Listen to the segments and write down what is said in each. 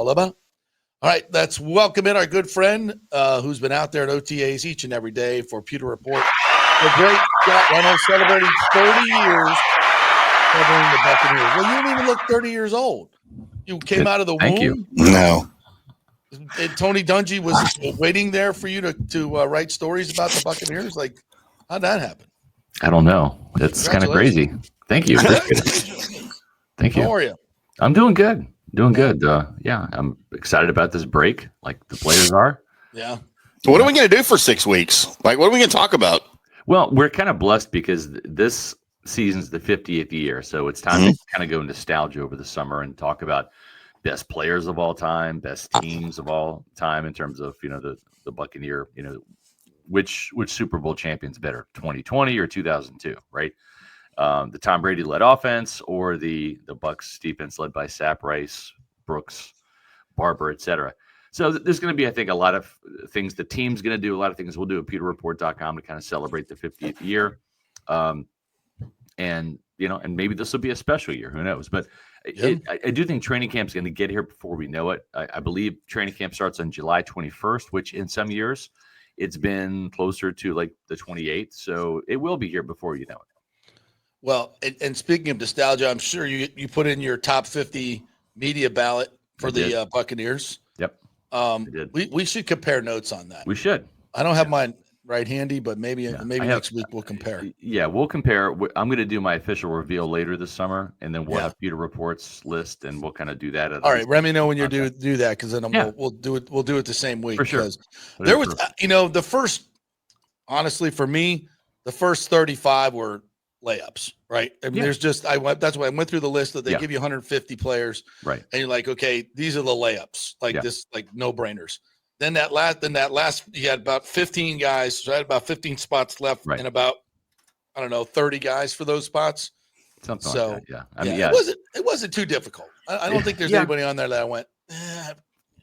all about. All right, let's welcome in our good friend who's been out there at OTAs each and every day for Pewter Report. The great Scott Reynolds celebrating 30 years covering the Buccaneers. Well, you don't even look 30 years old. You came out of the Thank womb. You. No. And Tony Dungy was waiting there for you to write stories about the Buccaneers. Like, how'd that happen? I don't know. It's kind of crazy. Thank you. Thank you. How are you? I'm doing good. Doing good. Yeah, I'm excited about this break, like the players are. Yeah. So what are we going to do for 6 weeks? Like, what are we going to talk about? Well, we're kind of blessed because this season's the 50th year, so it's time to kind of go nostalgia over the summer and talk about best players of all time, best teams of all time in terms of the Buccaneer, which Super Bowl champion's better, 2020 or 2002, right? The Tom Brady led offense or the Bucs defense led by Sapp, Rice, Brooks, Barber, etc. So there's going to be, I think, a lot of things the team's going to do, a lot of things we'll do at PeterReport.com to kind of celebrate the 50th year. And maybe this will be a special year. Who knows? But I do think training camp's going to get here before we know it. I believe training camp starts on July 21st, which in some years it's been closer to like the 28th. So it will be here before you know it. Well, and speaking of nostalgia, I'm sure you put in your top 50 media ballot for the Buccaneers. Yep. We should compare notes on that. We should. I don't have mine right handy, but maybe next week we'll compare. Yeah, we'll compare. I'm going to do my official reveal later this summer, and then we'll have Pewter Reports list, and we'll kind of do that. All right, let me know when you do that, because then we'll do it. We'll do it the same week. For sure. There was, the first, honestly, for me, the first 35 were layups, right? I mean, that's why I went through the list that they give you 150 players, right? And you're like, okay, these are the layups, this, like no brainers. Then that last, you had about 15 guys. So I had about 15 spots left, and about 30 guys for those spots. Something like that. Yeah, I mean, it wasn't too difficult. I don't think there's anybody on there that I went.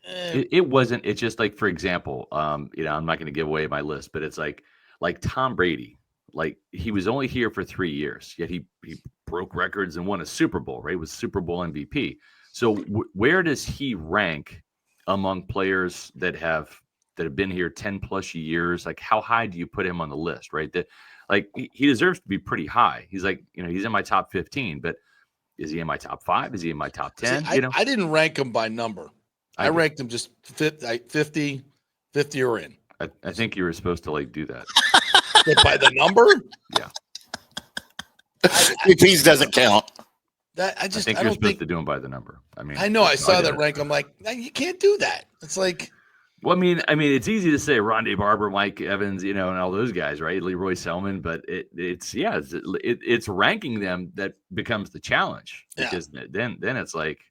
It wasn't. It's just like, for example, I'm not going to give away my list, but it's like Tom Brady. Like, he was only here for 3 years, yet he broke records and won a Super Bowl, right? He was Super Bowl MVP. So where does he rank among players that have been here 10 plus years? Like, how high do you put him on the list, right? That, like, he deserves to be pretty high. He's like, he's in my top 15, but is he in my top 5? Is he in my top 10? See, I didn't rank him by number. I ranked him just 50 or in. I think you were supposed to do that. By the number? Yeah. PPs doesn't count. I think you're supposed to do them by the number. I mean, I know I saw that rank. I'm like, you can't do that. It's like, well, I mean, it's easy to say Rondé Barber, Mike Evans, and all those guys, right? Leroy Selman, but it's ranking them that becomes the challenge, because then it's like,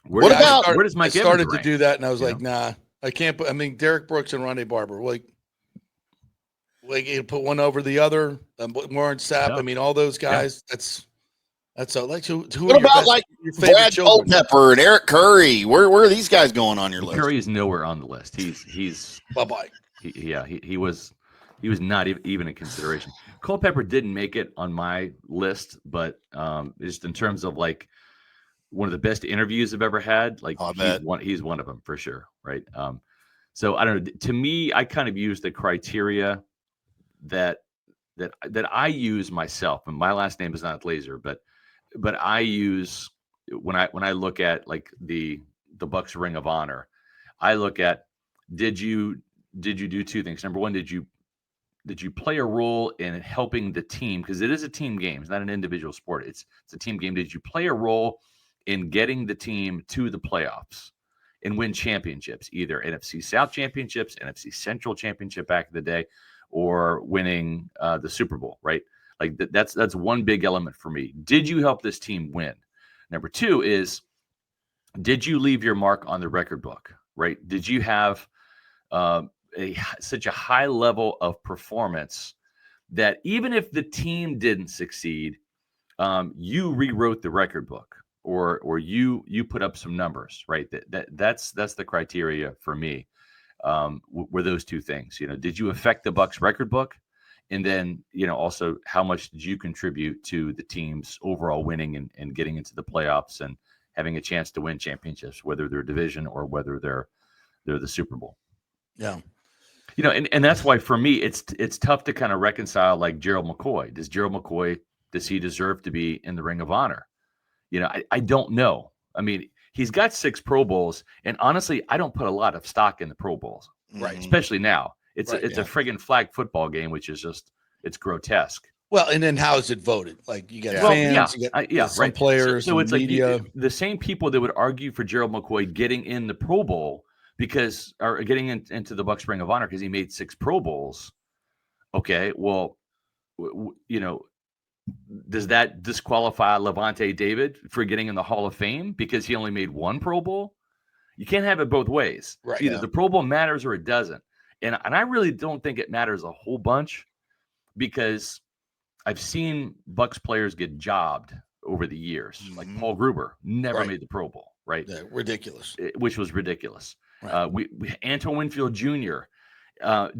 where does Mike Evans rank? I started to do that, and I was like, nah, I can't put. I mean, Derek Brooks and Rondé Barber, like you put one over the other. Warren Sapp. Yeah. I mean, all those guys. Yeah. That's all. Like, who what about Brad Culpepper and Eric Curry? Where are these guys going on your list? Curry is nowhere on the list. He's bye-bye. He was not even in consideration. Culpepper didn't make it on my list, but just in terms of like one of the best interviews I've ever had, like he's one of them for sure, right? So I don't know. To me, I kind of use the criteria that I use myself, and my last name is not Laser, but I use when I look at like the Bucs Ring of Honor, I look at did you do two things. Number one, did you play a role in helping the team, because it is a team game, it's not an individual sport, it's a team game. Did you play a role in getting the team to the playoffs and win championships, either NFC South championships, NFC Central championship back in the day, or winning the Super Bowl, right? Like that's one big element for me. Did you help this team win? Number two is, did you leave your mark on the record book, right? Did you have such a high level of performance that even if the team didn't succeed, you rewrote the record book, or you put up some numbers, right? That's the criteria for me. Were those two things, did you affect the Bucs record book? And then, also how much did you contribute to the team's overall winning and getting into the playoffs and having a chance to win championships, whether they're division or whether they're the Super Bowl. Yeah. You know, and that's why for me it's tough to kind of reconcile like Gerald McCoy. Does he deserve to be in the Ring of Honor? You know, I don't know. I mean, he's got 6 Pro Bowls, and honestly, I don't put a lot of stock in the Pro Bowls, Right? Especially now. It's Right, a friggin' flag football game, which is it's grotesque. Well, and then how is it voted? Like you got Yeah. fans, you got some right. players, So it's media. like the same people that would argue for Gerald McCoy getting in the Pro Bowl or getting into the Bucs Ring of Honor because he made 6 Pro Bowls. Okay, well, you know, does that disqualify Levante David for getting in the Hall of Fame because he only made 1 Pro Bowl? You can't have it both ways. Right. Either the Pro Bowl matters or it doesn't. And I really don't think it matters a whole bunch because I've seen Bucs players get jobbed over the years. Like Paul Gruber never made the Pro Bowl, right? Yeah, ridiculous. Which was ridiculous. Right. Antoine Winfield Jr.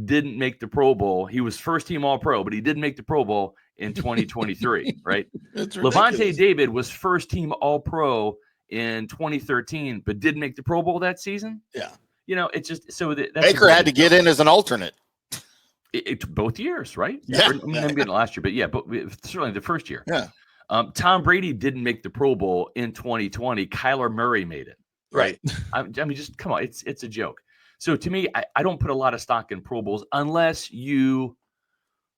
Didn't make the Pro Bowl. He was first team All-Pro, but he didn't make the Pro Bowl in 2023, right? Levante David was first team All-Pro in 2013, but didn't make the Pro Bowl that season. Yeah. You know, it's just so that Baker had to get in as an alternate. It both years, right? Yeah. Maybe not last year, but yeah, but certainly the first year. Yeah. Tom Brady didn't make the Pro Bowl in 2020. Kyler Murray made it. Right. I mean, just come on. It's a joke. So to me, I don't put a lot of stock in Pro Bowls unless you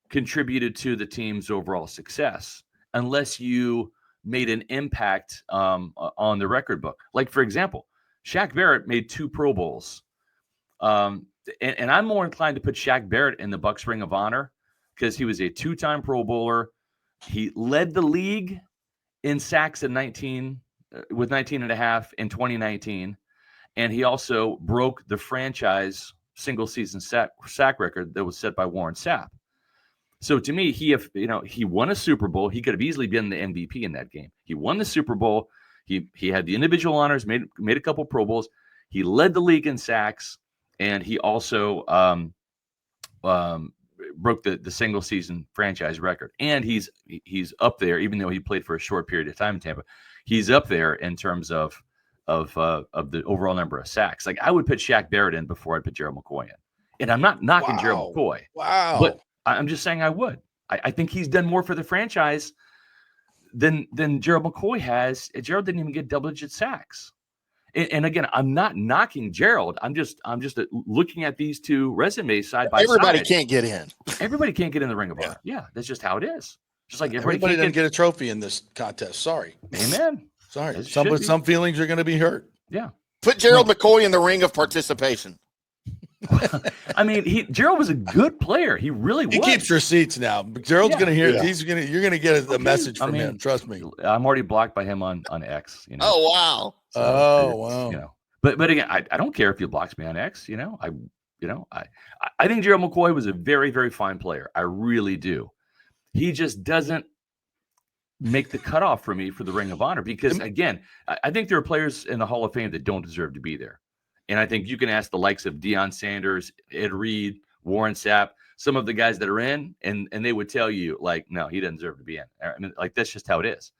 contributed to the team's overall success, unless you made an impact on the record book. Like, for example, Shaq Barrett made 2 Pro Bowls. And I'm more inclined to put Shaq Barrett in the Bucs Ring of Honor because he was a 2-time Pro Bowler. He led the league in sacks with 19 and a half in 2019. And he also broke the franchise single season sack record that was set by Warren Sapp. So to me, he won a Super Bowl. He could have easily been the MVP in that game. He won the Super Bowl. He had the individual honors, made a couple Pro Bowls. He led the league in sacks, and he also broke the single season franchise record. And he's up there, even though he played for a short period of time in Tampa. He's up there in terms of the overall number of sacks. Like I would put Shaq Barrett in before I put Gerald McCoy in. And I'm not knocking Gerald McCoy. Wow. But I'm just saying I would. I think he's done more for the franchise than Gerald McCoy has. Gerald didn't even get double-digit sacks. And again, I'm not knocking Gerald. I'm just looking at these 2 resumes side by side. Everybody can't get in. Everybody can't get in the Ring of Honor. Yeah, that's just how it is. Just like everybody didn't get a trophy in this contest. Sorry. Amen. Sorry. Some feelings are going to be hurt. Yeah. Put Gerald McCoy in the ring of participation. I mean, Gerald was a good player. He really was. He keeps receipts now. Gerald's going to hear. Yeah. You're going to get a message from him. Trust me. I'm already blocked by him on X. You know. Oh wow. So wow. You know, but again, I don't care if he blocks me on X. You know, I think Gerald McCoy was a very, very fine player. I really do. He just doesn't make the cutoff for me for the Ring of Honor because again, I think there are players in the Hall of Fame that don't deserve to be there. And I think you can ask the likes of Deion Sanders, Ed Reed, Warren Sapp, some of the guys that are in, and they would tell you, like, no, he doesn't deserve to be in. I mean, like, that's just how it is.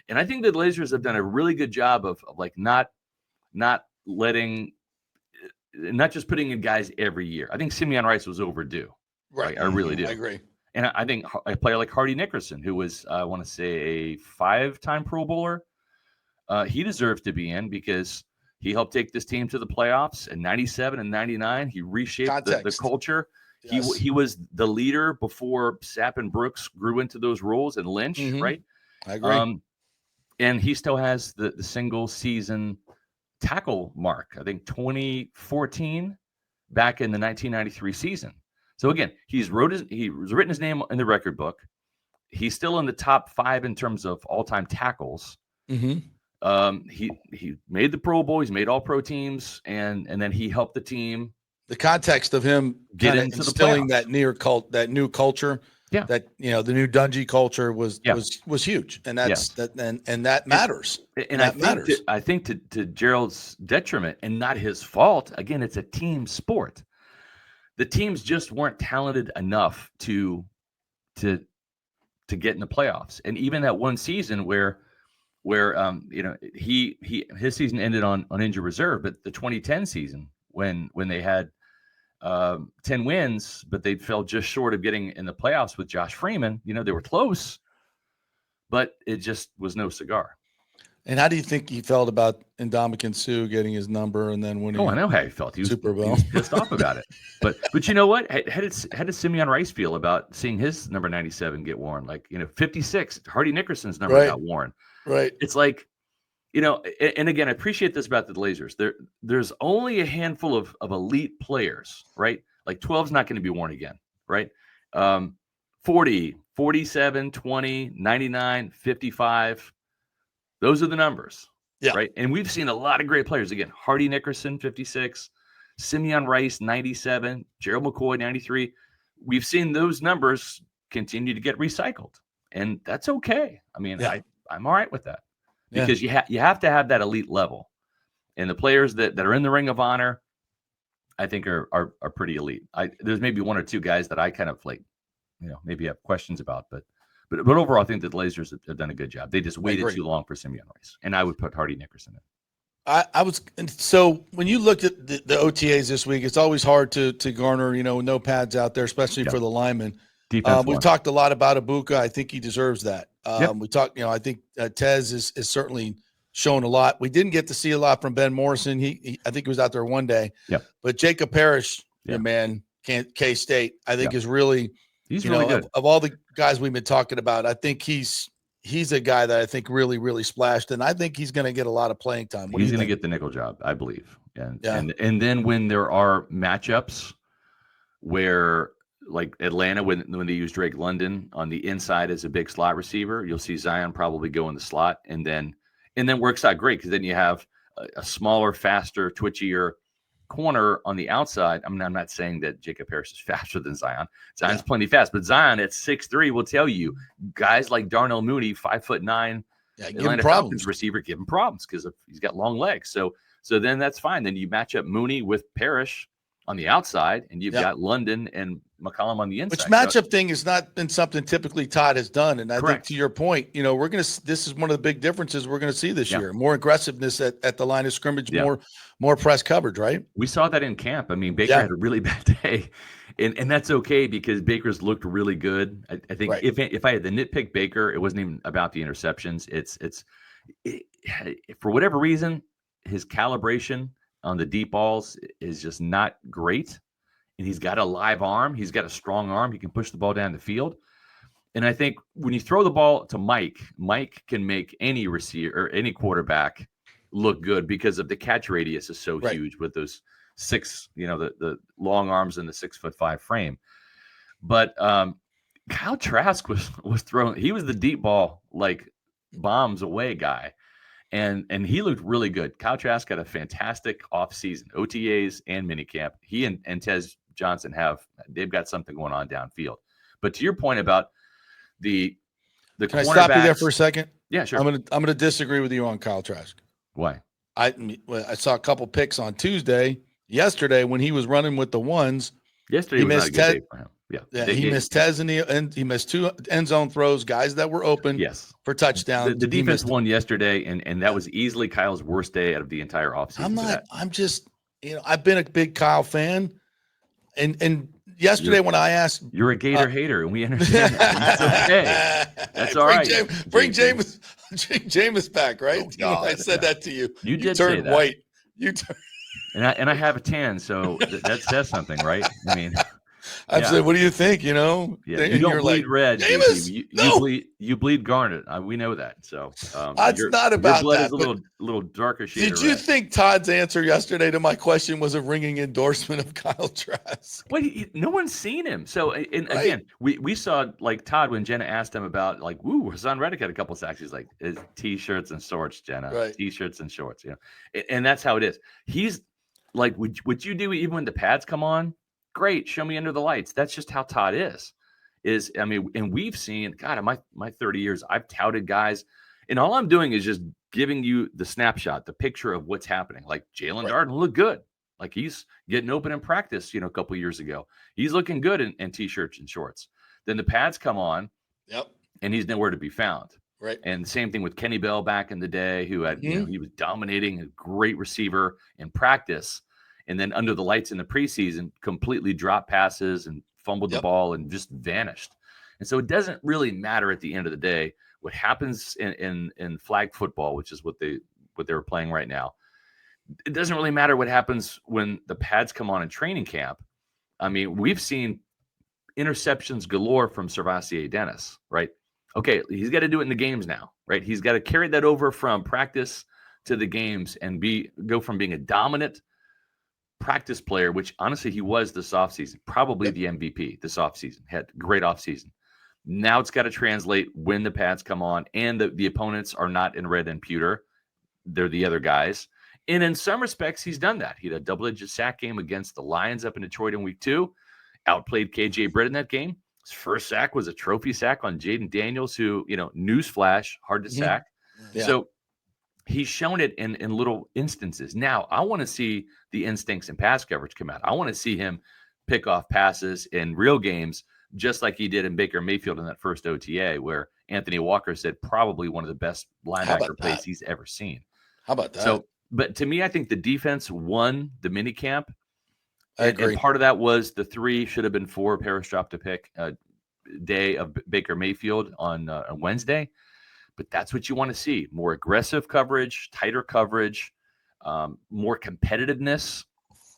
And I think the Blazers have done a really good job of like not just putting in guys every year. I think Simeon Rice was overdue. Right. I really do. I agree. And I think a player like Hardy Nickerson, who was, I want to say, a 5-time Pro Bowler, he deserves to be in because he helped take this team to the playoffs in 97 and 99. He reshaped the culture. Yes. He was the leader before Sapp and Brooks grew into those roles and Lynch, right? I agree. And he still has the single season tackle mark, I think 2014 back in the 1993 season. So again, he's written his name in the record book. He's still in the top 5 in terms of all-time tackles. Mm-hmm. He made the Pro Bowl. He's made all pro teams, and then he helped the team. The context of him get into instilling that new culture, that the new Dungy culture was huge, and that's that matters. And I think to Gerald's detriment, and not his fault. Again, it's a team sport. The teams just weren't talented enough to get in the playoffs, and even that one season where where his season ended on injured reserve, but the 2010 season when they had 10 wins, but they fell just short of getting in the playoffs with Josh Freeman. They were close, but it just was no cigar. And how do you think he felt about Ndamukong Suh getting his number and then winning? Oh, I know how he felt. He was pissed off about it. But you know what? How did Simeon Rice feel about seeing his number 97 get worn? 56, Hardy Nickerson's number got worn. Right. It's like, and again, I appreciate this about the Blazers. There's only a handful of elite players, right? Like 12's not going to be worn again, right? 40, 47, 20, 99, 55. Those are the numbers, right? And we've seen a lot of great players. Again, Hardy Nickerson, 56, Simeon Rice, 97, Gerald McCoy, 93. We've seen those numbers continue to get recycled, and that's okay. I mean, I'm all right with that because you have to have that elite level, and the players that are in the Ring of Honor, I think are pretty elite. There's maybe one or two guys that I kind of maybe have questions about, but overall, I think the Blazers have done a good job. They just waited too long for Simeon Rice, and I would put Hardy Nickerson in. So when you looked at the OTAs this week, it's always hard to garner, no pads out there, especially for the linemen. We've talked a lot about Ibuka. I think he deserves that. We talked, I think Tez is certainly shown a lot. We didn't get to see a lot from Ben Morrison. I think he was out there one day. But Jacob Parrish, man, K-State, I think is really. He's really good. Of all the guys we've been talking about, I think he's a guy that I think really, really splashed, and I think he's going to get a lot of playing time. He's going to get the nickel job, I believe. And then when there are matchups where, like Atlanta, when they use Drake London on the inside as a big slot receiver, you'll see Zion probably go in the slot, and then works out great because then you have a smaller, faster, twitchier corner on the outside. I mean, I'm not saying that Jacob Parrish is faster than Zion. Zion's plenty fast, but Zion at 6'3" will tell you guys like Darnell Mooney, 5'9", Atlanta Falcons receiver, give him problems because he's got long legs. So then that's fine. Then you match up Mooney with Parrish on the outside, and you've got London and McCollum on the inside. Which matchup thing has not been something typically Todd has done. And I think to your point, this is one of the big differences we're going to see this year. More aggressiveness at the line of scrimmage, more press coverage, right? We saw that in camp. I mean, Baker had a really bad day, and that's okay because Baker's looked really good. I think if I had to nitpick Baker, it wasn't even about the interceptions. It's for whatever reason, his calibration on the deep balls is just not great. And he's got a live arm. He's got a strong arm. He can push the ball down the field. And I think when you throw the ball to Mike can make any receiver or any quarterback look good because of the catch radius is so huge with those six, the long arms and the 6'5" frame. But Kyle Trask was throwing. He was the deep ball, bombs away guy. And he looked really good. Kyle Trask had a fantastic offseason, OTAs and minicamp. He and Tez Johnson they've got something going on downfield. But to your point about the can I stop you there for a second? Yeah, sure. I'm gonna disagree with you on Kyle Trask. Why? I saw a couple picks on yesterday when he was running with the ones. Yesterday was not a good day for him. He missed Tez he missed two end zone throws, guys that were open for touchdowns. The defense won yesterday, and that was easily Kyle's worst day out of the entire offseason. I'm just, I've been a big Kyle fan. And yesterday when I asked. You're a Gator hater, and we understand that. That's okay. That's all right. Bring Jameis back, right? Oh, I said that to you. You did turn say that. White. And I have a tan, so that says something, right? I mean. I said, "What do you think?" You don't bleed red. You bleed garnet. We know that. So it's not about your blood that. Is a little darker shade. Did you think Todd's answer yesterday to my question was a ringing endorsement of Kyle Trask? Well, no one's seen him. So, again, we saw Todd when Jenna asked him about Hassan Reddick had a couple sacks. He's like, "It's t-shirts and shorts, Jenna. T-shirts and shorts." And that's how it is. He's like, would you do even when the pads come on? Great, show me under the lights. That's just how Todd is. And we've seen, God, in my 30 years, I've touted guys, and all I'm doing is just giving you the snapshot, the picture of what's happening. Like Jalen Darden looked good. Like he's getting open in practice, a couple of years ago. He's looking good in t-shirts and shorts. Then the pads come on, and he's nowhere to be found. Right. And the same thing with Kenny Bell back in the day, who had, he was dominating, a great receiver in practice. And then under the lights in the preseason, completely dropped passes and fumbled the ball and just vanished. And so it doesn't really matter at the end of the day what happens in flag football, which is what they're playing right now. It doesn't really matter what happens when the pads come on in training camp. I mean, we've seen interceptions galore from Servassier Dennis, right? Okay, he's got to do it in the games now, right? He's got to carry that over from practice to the games and go from being a dominant practice player, which honestly he was this offseason, probably the MVP this offseason, had a great offseason. Now it's got to translate when the pads come on and the opponents are not in red and pewter. They're the other guys. And in some respects, he's done that. He had a double-digit sack game against the Lions up in Detroit in week 2, outplayed KJ Britt in that game. His first sack was a trophy sack on Jaden Daniels, who, newsflash, hard to sack. Yeah. So he's shown it in little instances. Now, I want to see the instincts and pass coverage come out. I want to see him pick off passes in real games, just like he did in Baker Mayfield in that first OTA, where Anthony Walker said probably one of the best linebacker plays he's ever seen. How about that? So, but to me, I think the defense won the minicamp. I agree. And part of that was the 3 should have been 4 Parrish dropped a pick day of Baker Mayfield on Wednesday. But that's what you want to see. More aggressive coverage, tighter coverage, more competitiveness.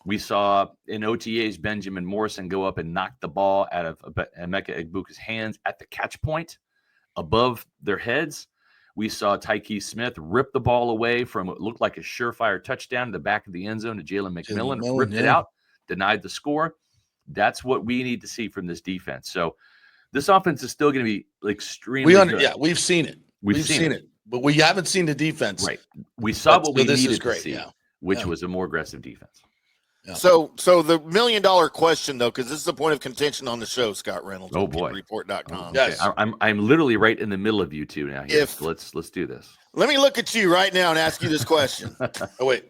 We saw in OTAs Benjamin Morrison go up and knock the ball out of Emeka Egbuka's hands at the catch point above their heads. We saw Tyke Smith rip the ball away from what looked like a surefire touchdown to the back of the end zone to Jalen McMillan, ripped it out, denied the score. That's what we need to see from this defense. So this offense is still going to be extremely good. Yeah, we've seen it. We've seen it. But we haven't seen the defense. Right. We saw what we needed to see, which was a more aggressive defense. Yeah. So the $1 million question, though, because this is a point of contention on the show, Scott Reynolds. Oh, boy. Report.com. Yes. Okay. I'm literally right in the middle of you two now. Here. Let's do this. Let me look at you right now and ask you this question. Oh, wait.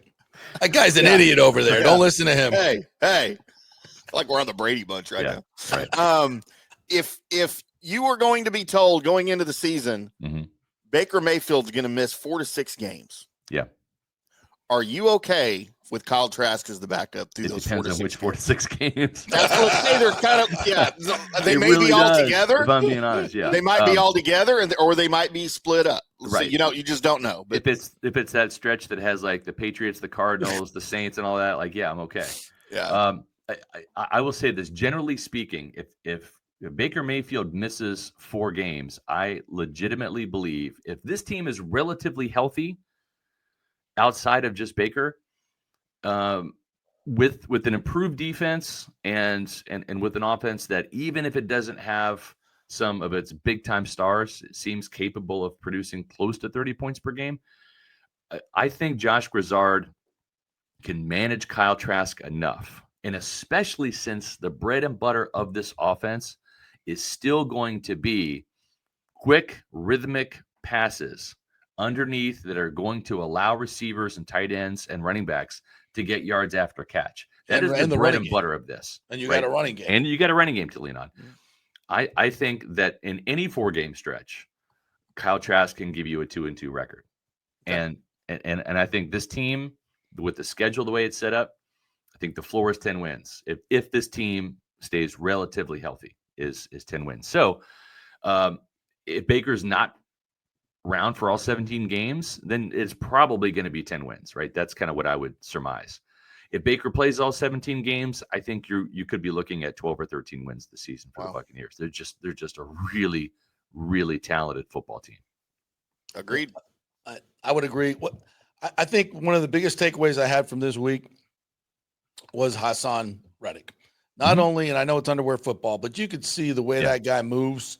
That guy's an idiot over there. Don't listen to him. Hey. I feel like we're on the Brady bunch right now. Right. If you were going to be told going into the season, Baker Mayfield's going to miss 4 to 6 games. Yeah. Are you okay with Kyle Trask as the backup through those 4 to 6 games? Which 4 to 6 games? That's what they're kind of, they may really be all does, together. If I'm being honest, yeah. They might be all together, or they might be split up. Right. So, you just don't know. But if it's that stretch that has like the Patriots, the Cardinals, the Saints, and all that, I'm okay. Yeah. I will say this, generally speaking, if Baker Mayfield misses 4 games, I legitimately believe if this team is relatively healthy outside of just Baker, with an improved defense and with an offense that even if it doesn't have some of its big time stars, it seems capable of producing close to 30 points per game. I think Josh Grizzard can manage Kyle Trask enough. And especially since the bread and butter of this offense is still going to be quick, rhythmic passes underneath that are going to allow receivers and tight ends and running backs to get yards after catch. That is the bread and butter of this. And you got a running game. And you got a running game to lean on. I think that in any 4-game stretch, Kyle Trask can give you a 2-2 record. And I think this team, with the schedule the way it's set up, I think the floor is 10 wins. If this team stays relatively healthy, is 10 wins. So if Baker's not around for all 17 games, then it's probably going to be 10 wins, right? That's kind of what I would surmise. If Baker plays all 17 games, I think you could be looking at 12 or 13 wins this season for the Buccaneers. They're just a really, really talented football team. Agreed. I would agree. I think one of the biggest takeaways I had from this week was Hassan Reddick. Not only, and I know it's underwear football, but you could see the way that guy moves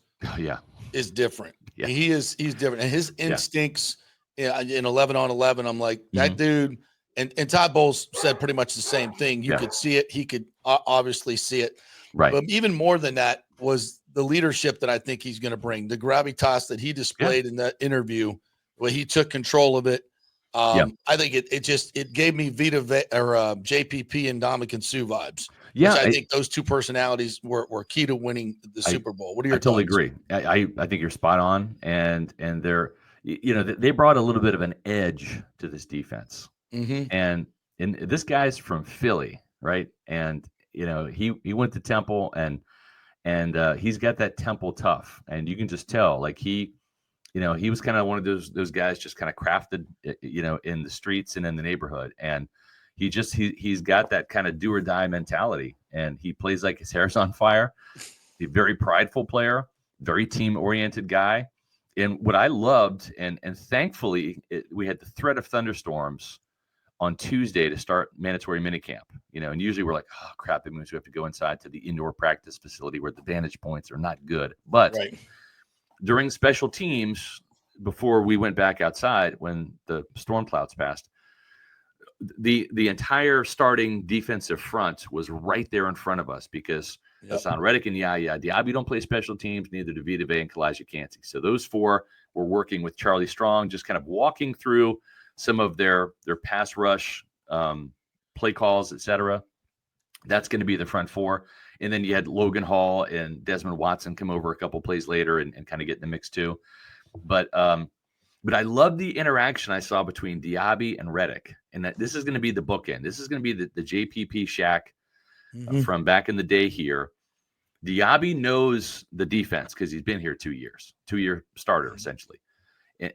is different. Yeah. He's different. And his instincts in 11 on 11, I'm like, that dude, and Todd Bowles said pretty much the same thing. You could see it. He could obviously see it. Right. But even more than that was the leadership that I think he's going to bring, the gravitas that he displayed in that interview where he took control of it. I think it gave me JPP and Dominican Sue vibes. Yeah, which I think those two personalities were key to winning the Super Bowl. What are your I totally thoughts? agree. I think you're spot on, and they're they brought a little bit of an edge to this defense, and this guy's from Philly, right? And he went to Temple, and he's got that Temple tough, and you can just tell like he was kind of one of those guys just kind of crafted in the streets and in the neighborhood, and he's got that kind of do or die mentality, and he plays like his hair's on fire. A very prideful player, very team-oriented guy. And what I loved, and thankfully, we had the threat of thunderstorms on Tuesday to start mandatory minicamp. And usually we're like, oh, crap, it means we have to go inside to the indoor practice facility where the vantage points are not good. But during special teams, before we went back outside when the storm clouds passed, the entire starting defensive front was right there in front of us because Hassan Reddick and Diaby don't play special teams, neither do Vita Vea and Kalijah Kancey. So those four were working with Charlie Strong, just kind of walking through some of their pass rush play calls, etc. That's going to be the front four. And then you had Logan Hall and Desmond Watson come over a couple plays later and kind of get in the mix too. But I love the interaction I saw between Diaby and Reddick, and that this is going to be the bookend. This is going to be the JPP Shaq from back in the day here. Diaby knows the defense because he's been here 2 years, 2-year starter essentially.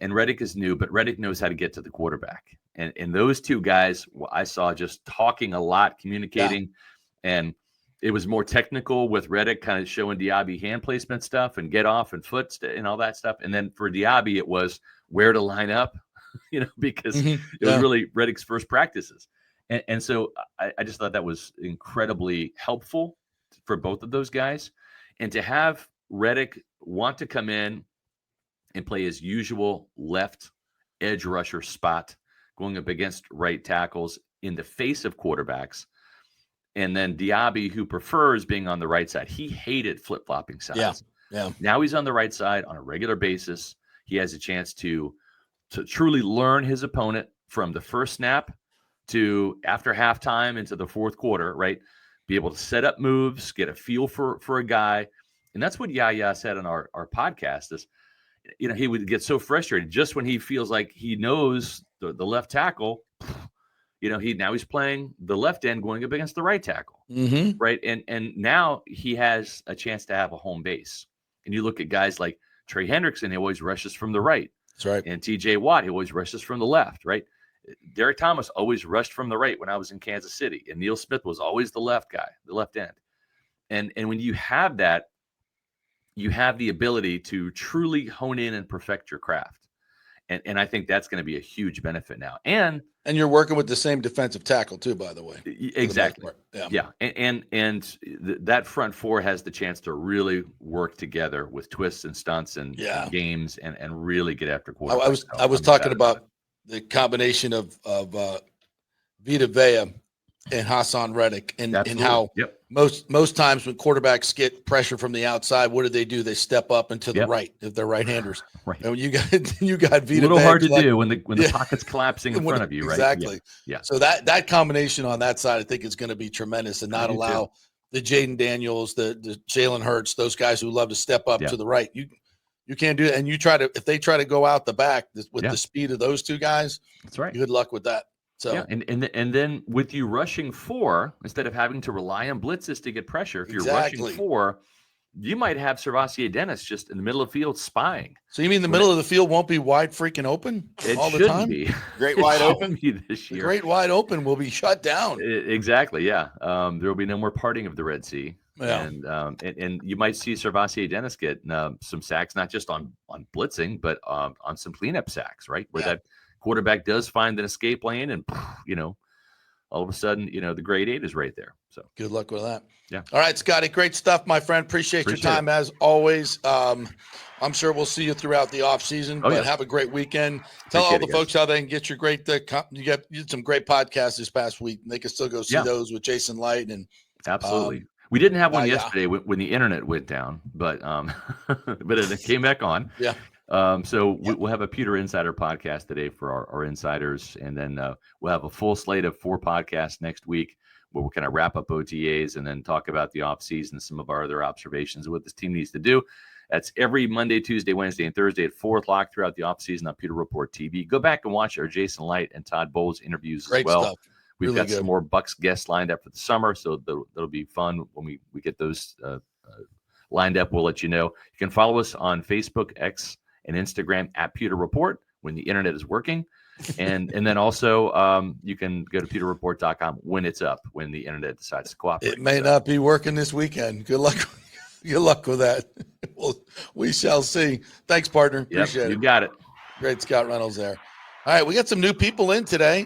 And Reddick is new, but Reddick knows how to get to the quarterback. And those two guys I saw just talking a lot, communicating, and it was more technical with Reddick kind of showing Diaby hand placement stuff and get off and foot and all that stuff. And then for Diaby, it was where to line up, because it was really Reddick's first practices. And so I just thought that was incredibly helpful for both of those guys. And to have Reddick want to come in and play his usual left edge rusher spot, going up against right tackles in the face of quarterbacks. And then Diaby, who prefers being on the right side, he hated flip-flopping sides. Yeah. Now he's on the right side on a regular basis. He has a chance to truly learn his opponent from the first snap to after halftime into the fourth quarter, right? Be able to set up moves, get a feel for a guy. And that's what Yaya said on our podcast is, he would get so frustrated just when he feels like he knows the left tackle, he's playing the left end going up against the right tackle, right? And now he has a chance to have a home base. And you look at guys like Trey Hendrickson, he always rushes from the right. That's right. And TJ Watt, he always rushes from the left, right? Derek Thomas always rushed from the right when I was in Kansas City. And Neil Smith was always the left guy, the left end. And when you have that, you have the ability to truly hone in and perfect your craft. And I think that's going to be a huge benefit now. And you're working with the same defensive tackle too, by the way. Exactly. Yeah. And that front four has the chance to really work together with twists and stunts and games and really get after quarterbacks. I was talking about the combination of Vita Vea and Hassan Reddick and how most times when quarterbacks get pressure from the outside, what do? They step up and to the right if they're right-handers. Right. And you got Vita Vea. A little hard to do when the pocket's collapsing in front of you, right? Exactly. Yeah. So that combination on that side, I think, is going to be tremendous and not allow the Jaden Daniels, the Jalen Hurts, those guys who love to step up to the right. You can't do that. And if they try to go out the back with the speed of those two guys, that's right. Good luck with that. So and then with you rushing 4, instead of having to rely on blitzes to get pressure, if you're rushing 4, you might have Servassier Dennis just in the middle of the field spying. So you mean the middle of the field won't be wide freaking open all the time? Be. Great wide open this year. The great wide open will be shut down. Exactly. Yeah. There will be no more parting of the Red Sea. Yeah. And you might see Servassier Dennis get some sacks, not just on blitzing, but on some cleanup sacks, right? Where that quarterback does find an escape lane and, all of a sudden, the grade 8 is right there. So good luck with that. Yeah. All right, Scotty, great stuff, my friend. Appreciate your time as always. I'm sure we'll see you throughout the off season, but have a great weekend. Tell all the folks how they can get your great, you did some great podcasts this past week, and they can still go see those with Jason Light and absolutely. We didn't have one yesterday when the internet went down, but but it came back on. Yeah. We'll have a Pewter Insider podcast today for our insiders, and then we'll have a full slate of 4 podcasts next week where we'll kind of wrap up OTAs and then talk about the offseason, some of our other observations of what this team needs to do. That's every Monday, Tuesday, Wednesday, and Thursday at 4 o'clock throughout the offseason on Pewter Report TV. Go back and watch our Jason Light and Todd Bowles interviews Great as well. stuff. We've Really got good. some more Bucs guests lined up for the summer, so that'll be fun when we get those lined up. We'll let you know. You can follow us on Facebook, X, and Instagram at Pewter Report when the internet is working. And then also you can go to pewterreport.com when it's up, when the internet decides to cooperate. It may not be working this weekend. Good luck. Good luck with that. We shall see. Thanks, partner. Appreciate it. You got it. Great Scott Reynolds there. All right, we got some new people in today.